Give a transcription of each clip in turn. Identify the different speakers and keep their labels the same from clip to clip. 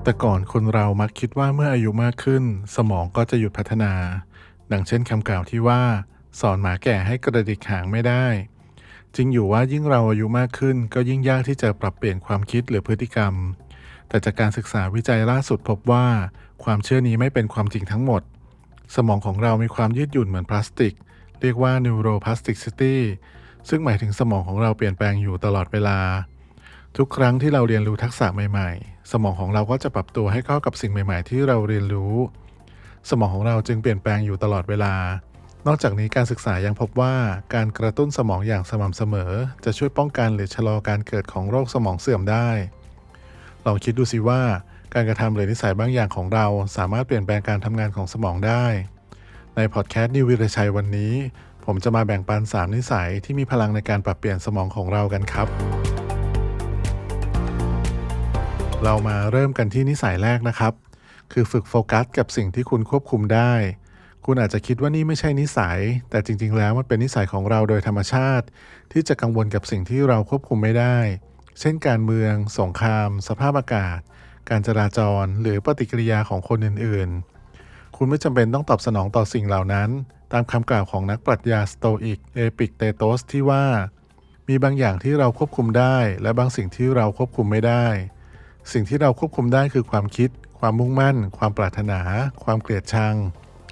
Speaker 1: แต่ก่อนคนเรามักคิดว่าเมื่ออายุมากขึ้นสมองก็จะหยุดพัฒนาดังเช่นคำกล่าวที่ว่าสอนหมาแก่ให้กระดิกหางไม่ได้จริงอยู่ว่ายิ่งเราอายุมากขึ้นก็ยิ่งยากที่จะปรับเปลี่ยนความคิดหรือพฤติกรรมแต่จากการศึกษาวิจัยล่าสุดพบว่าความเชื่อนี้ไม่เป็นความจริงทั้งหมดสมองของเรามีความยืดหยุ่นเหมือนพลาสติกเรียกว่า neuroplasticity ซึ่งหมายถึงสมองของเราเปลี่ยนแปลงอยู่ตลอดเวลา ทุกครั้งที่เราเรียนรู้ทักษะใหม่ๆ สมองของเราก็จะปรับตัวให้เข้ากับสิ่งใหม่ๆที่เราเรียนรู้ สมองของเราจึงเปลี่ยนแปลงอยู่ตลอดเวลา นอกจากนี้การศึกษายังพบว่าการกระตุ้นสมองอย่างสม่ำเสมอจะช่วยป้องกันหรือชะลอการเกิดของโรคสมองเสื่อมได้ ลองคิดดูสิว่าการกระทำหรือนิสัยบางอย่างของเราสามารถเปลี่ยนแปลงการทำงานของสมองได้ ในพอดแคสต์นิววิรชัยวันนี้ผมจะมาแบ่งปัน3นิสัยที่มีพลังในการปรับเปลี่ยนสมองของเรากันครับ เรามาเริ่มกันที่นิสัยแรกนะครับคือฝึกโฟกัสกับสิ่งที่คุณควบคุมได้คุณอาจจะคิดว่านี่ไม่ใช่นิสัยแต่จริงๆแล้วมันเป็นนิสัยของเราโดยธรรมชาติที่จะกังวลกับสิ่งที่เราควบคุมไม่ได้เช่นการเมืองสงครามสภาพอากาศการจราจรหรือปฏิกิริยาของคนอื่นๆคุณไม่จำเป็นต้องตอบสนองต่อสิ่งเหล่านั้นตามคำกล่าวของนักปรัชญาสโตอิกเอปิกเตโตสที่ว่ามีบางอย่างที่เราควบคุมได้และบางสิ่งที่เราควบคุมไม่ได้ สิ่งที่เราควบคุมได้คือความคิด ความมุ่งมั่น ความปรารถนา ความเกลียดชัง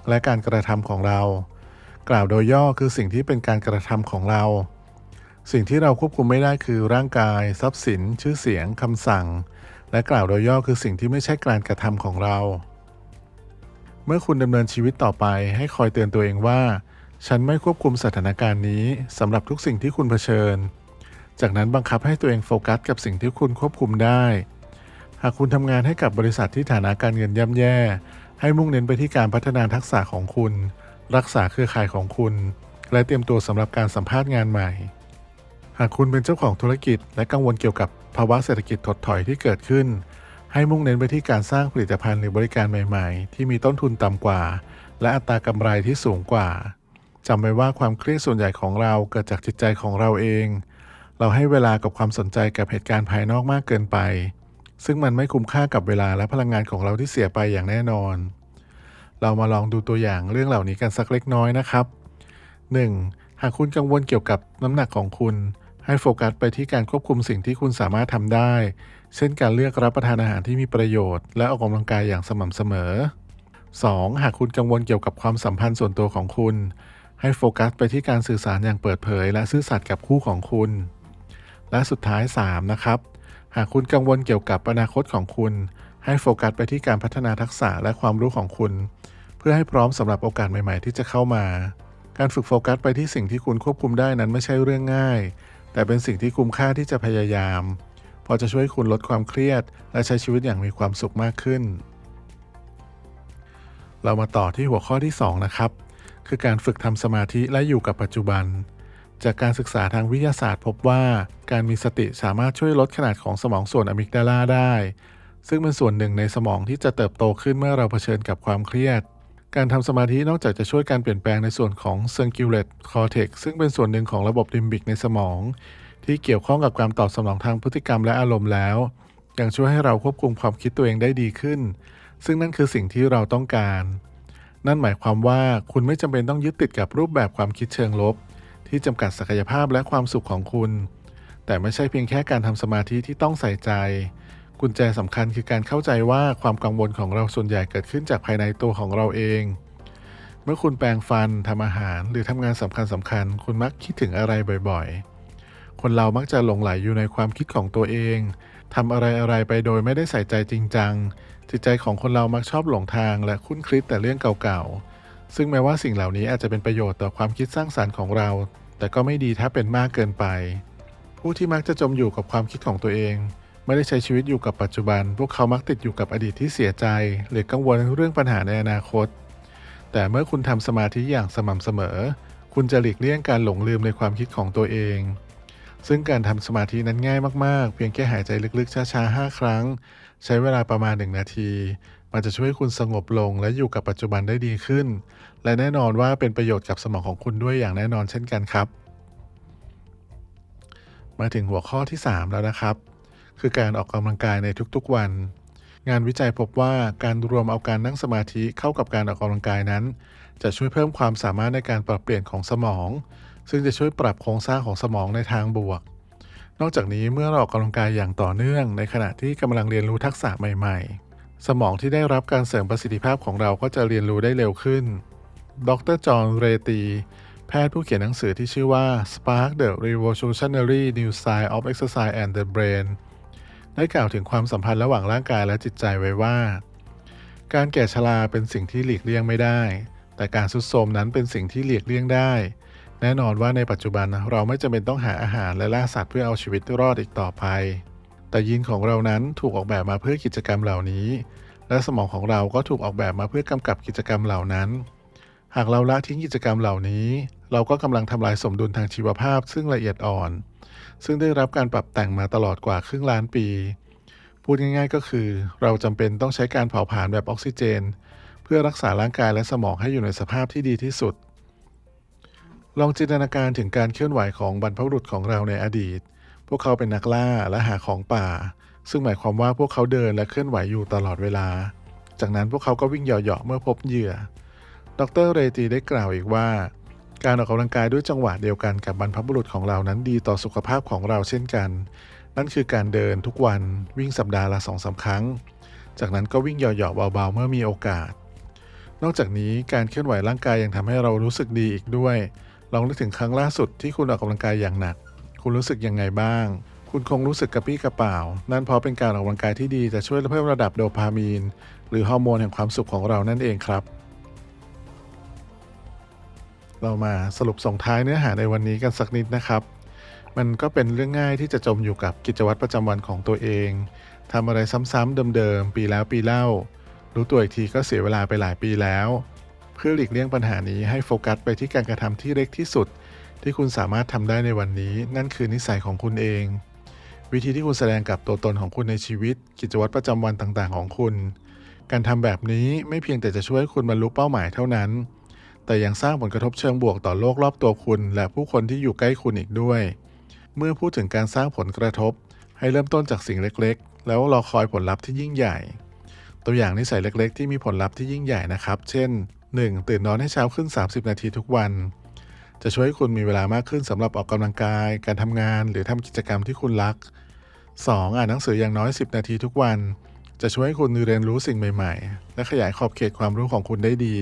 Speaker 1: และการกระทำของเรา กล่าวโดยย่อคือสิ่งที่เป็นการกระทำของเรา สิ่งที่เราควบคุมไม่ได้คือร่างกาย ทรัพย์สิน ชื่อเสียง คำสั่ง และกล่าวโดยย่อคือสิ่งที่ไม่ใช่การกระทำของเรา เมื่อคุณดำเนินชีวิตต่อไปให้คอยเตือนตัวเองว่าฉันไม่ควบคุมสถานการณ์นี้สำหรับทุกสิ่งที่คุณเผชิญ จากนั้นบังคับให้ตัวเองโฟกัสกับสิ่งที่คุณควบคุมได้ หากคุณทำงานให้กับบริษัทที่ฐานะการเงินย่ำแย่ให้มุ่งเน้นไปที่การพัฒนาทักษะของคุณรักษาเครือข่ายของคุณและเตรียมตัวสำหรับการสัมภาษณ์งานใหม่หากคุณเป็นเจ้าของธุรกิจและกังวลเกี่ยวกับภาวะเศรษฐกิจถดถอยที่เกิดขึ้นให้มุ่งเน้นไปที่การสร้างผลิตภัณฑ์หรือบริการใหม่ๆที่มีต้นทุนต่ำกว่าและอัตรากำไรที่สูงกว่าจำไว้ว่าความเครียดส่วนใหญ่ของเราเกิดจากจิตใจของเราเองเราให้เวลากับความสนใจกับเหตุการณ์ภายนอกมากเกินไปซึ่งมันไม่คุ้มค่ากับเวลาและพลังงานของเราที่เสียไปอย่างแน่นอนเรามาลองดูตัวอย่างเรื่องเหล่านี้กันสักเล็กน้อยนะครับ 1. หากคุณกังวลเกี่ยวกับน้ำหนักของคุณให้โฟกัสไปที่การควบคุมสิ่งที่คุณสามารถทำได้เช่นการเลือกรับประทานอาหารที่มีประโยชน์และออกกำลังกายอย่างสม่ำเสมอ 2. หากคุณกังวลเกี่ยวกับความสัมพันธ์ส่วนตัวของคุณให้โฟกัสไปที่การสื่อสารอย่างเปิดเผยและซื่อสัตย์กับคู่ของคุณและสุดท้าย 3. นะครับหากคุณกังวลเกี่ยวกับอนาคตของคุณให้โฟกัสไปที่การพัฒนาทักษะและความรู้ของคุณเพื่อให้พร้อมสำหรับโอกาสใหม่ๆที่จะเข้ามาการฝึกโฟกัสไปที่สิ่งที่คุณควบคุมได้นั้นไม่ใช่เรื่องง่ายแต่เป็นสิ่งที่คุ้มค่าที่จะพยายามเพราะจะช่วยคุณลดความเครียดและใช้ชีวิตอย่างมีความสุขมากขึ้นเรามาต่อที่หัวข้อที่2นะครับคือการฝึกทำสมาธิและอยู่กับปัจจุบันจากการศึกษาทางวิทยาศาสตร์พบว่าการมีสติสามารถช่วยลดขนาดของสมองส่วนอะมิกดาลาได้ซึ่งเป็นส่วนหนึ่งในสมองที่จะเติบโตขึ้นเมื่อเราเผชิญกับความเครียดการทำสมาธินอกจากจะช่วยการเปลี่ยนแปลงในส่วนของ Cingulate Cortex ซึ่งเป็นส่วนหนึ่งของระบบลิมบิกในสมองที่เกี่ยวข้องกับการตอบสนองทางพฤติกรรมและอารมณ์แล้วยังช่วยให้เราควบคุมความคิดตัวเองได้ดีขึ้นซึ่งนั่นคือสิ่งที่เราต้องการนั่นหมายความว่าคุณไม่จำเป็นต้องยึดติดกับรูปแบบความคิดเชิงลบที่จำกัดศักยภาพและความสุขของคุณแต่ไม่ใช่เพียงแค่การทำสมาธิที่ต้องใส่ใจกุญแจสำคัญคือการเข้าใจว่าความกังวลของเราส่วนใหญ่เกิดขึ้นจากภายในตัวของเราเองเมื่อคุณแปรงฟันทำอาหารหรือทำงานสำคัญคุณมักคิดถึงอะไรบ่อยๆคนเรามักจะหลงไหลอยู่ในความคิดของตัวเองทำอะไรไปโดยไม่ได้ใส่ใจจริงจังจิตใจของคนเรามักชอบหลงทางและคุ้นคิดแต่เรื่องเก่าๆซึ่งแม้ว่าสิ่งเหล่านี้อาจจะเป็นประโยชน์ต่อความคิดสร้างสรรค์ของเราแต่ก็ไม่ดีถ้าเป็นมากเกินไปผู้ที่มักจะจมอยู่กับความคิดของตัวเองไม่ได้ใช้ชีวิตอยู่กับปัจจุบันพวกเขามักติดอยู่กับอดีตที่เสียใจหรือกังวลเรื่องปัญหาในอนาคตแต่เมื่อคุณทำสมาธิอย่างสม่ำเสมอคุณจะหลีกเลี่ยงการหลงลืมในความคิดของตัวเองซึ่งการทำสมาธินั้นง่ายมากๆเพียงแค่หายใจลึกๆช้าๆ5 ครั้งใช้เวลาประมาณ1 นาทีมันจะช่วยคุณสงบลงและอยู่กับปัจจุบันได้ดีขึ้นและแน่นอนว่าเป็นประโยชน์กับสมองของคุณด้วยอย่างแน่นอนเช่นกันครับมาถึงหัวข้อที่3แล้วนะครับคือการออกกำลังกายในทุกๆวัน งานวิจัยพบว่าการรวมเอาการนั่งสมาธิเข้ากับการออกกำลังกายนั้นจะช่วยเพิ่มความสามารถในการปรับเปลี่ยนของสมองซึ่งจะช่วยปรับโครงสร้างของสมองในทางบวกนอกจากนี้เมื่อเราออกกำลังกายอย่างต่อเนื่องในขณะที่กำลังเรียนรู้ทักษะใหม่ๆสมองที่ได้รับการเสริมประสิทธิภาพของเราก็จะเรียนรู้ได้เร็วขึ้นดรจอห์นเรตีแพทย์ผู้เขียนหนังสือที่ชื่อว่า Spark the Revolutionary New Science of Exercise and the Brainได้กล่าวถึงความสัมพันธ์ระหว่างร่างกายและจิตใจไว้ว่าการแก่ชราเป็นสิ่งที่หลีกเลี่ยงไม่ได้แต่การทรุดโทรมนั้นเป็นสิ่งที่หลีกเลี่ยงได้แน่นอนว่าในปัจจุบันเราไม่จำเป็นต้องหาอาหารและล่าสัตว์เพื่อเอาชีวิตรอดอีกต่อไปแต่ยีนของเรานั้นถูกออกแบบมาเพื่อกิจกรรมเหล่านี้และสมองของเราก็ถูกออกแบบมาเพื่อกำกับกิจกรรมเหล่านั้นหากเราละทิ้งกิจกรรมเหล่านี้เราก็กำลังทำลายสมดุลทางชีวภาพซึ่งละเอียดอ่อนซึ่งได้รับการปรับแต่งมาตลอดกว่าครึ่งล้านปีพูดง่ายๆก็คือเราจำเป็นต้องใช้การเผาผลาญแบบออกซิเจนเพื่อรักษาร่างกายและสมองให้อยู่ในสภาพที่ดีที่สุดลองจินตนาการถึงการเคลื่อนไหวของบรรพบุรุษของเราในอดีตพวกเขาเป็นนักล่าและหาของป่าซึ่งหมายความว่าพวกเขาเดินและเคลื่อนไหวอยู่ตลอดเวลาจากนั้นพวกเขาก็วิ่งเหยาะๆเมื่อพบเหยื่อดรเรตีได้กล่าวอีกว่าการออกกำลังกายด้วยจังหวะเดียวกันกับบรรพบุรุษของเรานั้นดีต่อสุขภาพของเราเช่นกันนั่นคือการเดินทุกวันวิ่งสัปดาห์ละ 2-3 ครั้งจากนั้นก็วิ่งเหยาะๆเบาๆเมื่อมีโอกาสนอกจากนี้การเคลื่อนไหวร่างกายยังทำให้เรารู้สึกดีอีกด้วยลองนึกถึงครั้งล่าสุดที่คุณออกกำลังกายอย่างหนักคุณรู้สึกยังไงบ้างคุณคงรู้สึกกระปรี้กระเปร่านั่นเพราะเป็นการออกกำลังกายที่ดีจะช่วยเพิ่มระดับโดพามีนหรือฮอร์โมนแห่งความสุขของเรานั่นเองครับเรามาสรุปส่งท้ายเนื้อหาในวันนี้กันสักนิดนะครับมันก็เป็นเรื่องง่ายที่จะจมอยู่กับกิจวัตรประจำวันของตัวเองทำอะไรซ้ำๆเดิมๆปีแล้วปีเล่ารู้ตัวอีกทีก็เสียเวลาไปหลายปีแล้วเพื่อหลีกเลี่ยงปัญหานี้ให้โฟกัสไปที่การกระทำที่เล็กที่สุดที่คุณสามารถทำได้ในวันนี้นั่นคือนิสัยของคุณเองวิธีที่คุณแสดงกับตัวตนของคุณในชีวิตกิจวัตรประจำวันต่างๆของคุณการทำแบบนี้ไม่เพียงแต่จะช่วยให้คุณบรรลุเป้าหมายเท่านั้นแต่ยังสร้างผลกระทบเชิงบวกต่อโลกรอบตัวคุณและผู้คนที่อยู่ใกล้คุณอีกด้วยเมื่อพูดถึงการสร้างผลกระทบให้เริ่มต้นจากสิ่งเล็กๆแล้วรอคอยผลลัพธ์ที่ยิ่งใหญ่ตัวอย่างนิสัยเล็กๆที่มีผลลัพธ์ที่ยิ่งใหญ่นะครับเช่น 1. ตื่นนอนให้เช้าขึ้น30นาทีทุกวันจะช่วยให้คุณมีเวลามากขึ้นสำหรับออกกำลังกายการทำงานหรือทำกิจกรรมที่คุณรัก 2. อ่านหนังสืออย่างน้อย10นาทีทุกวันจะช่วยให้คุณเรียนรู้สิ่งใหม่ๆและขยายขอบเขตความรู้ของคุณได้ดี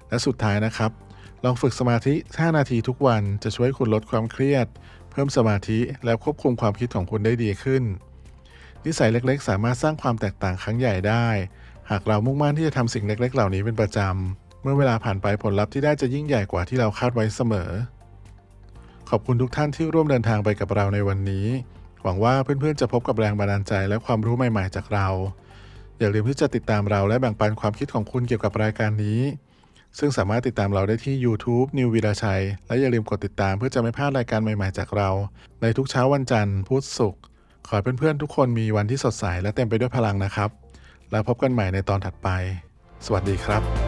Speaker 1: และสุดท้ายนะครับลองฝึกสมาธิ5นาทีทุกวันจะช่วยให้คุณลดความเครียดเพิ่มสมาธิและควบคุมความคิดของคุณได้ดีขึ้นนิสัยเล็กๆสามารถสร้างความแตกต่างครั้งใหญ่ได้หากเรามุ่งมั่นที่จะทำสิ่งเล็กๆเหล่านี้เป็นประจำเมื่อเวลาผ่านไปผลลัพธ์ที่ได้จะยิ่งใหญ่กว่าที่เราคาดไว้เสมอขอบคุณทุกท่านที่ร่วมเดินทางไปกับเราในวันนี้หวังว่าเพื่อนๆจะพบกับแรงบันดาลใจและความรู้ใหม่ๆจากเราอย่าลืมที่จะติดตามเราและแบ่งปันความคิดของคุณเกี่ยวกับรายการนี้ซึ่งสามารถติดตามเราได้ที่ YouTube นิววีระชัยและอย่าลืมกดติดตามเพื่อจะไม่พลาดรายการใหม่ๆจากเราในทุกเช้าวันจันทร์พุธศุกร์ขอให้เพื่อนๆทุกคนมีวันที่สดใสและเต็มไปด้วยพลังนะครับแล้วพบกันใหม่ในตอนถัดไปสวัสดีครับ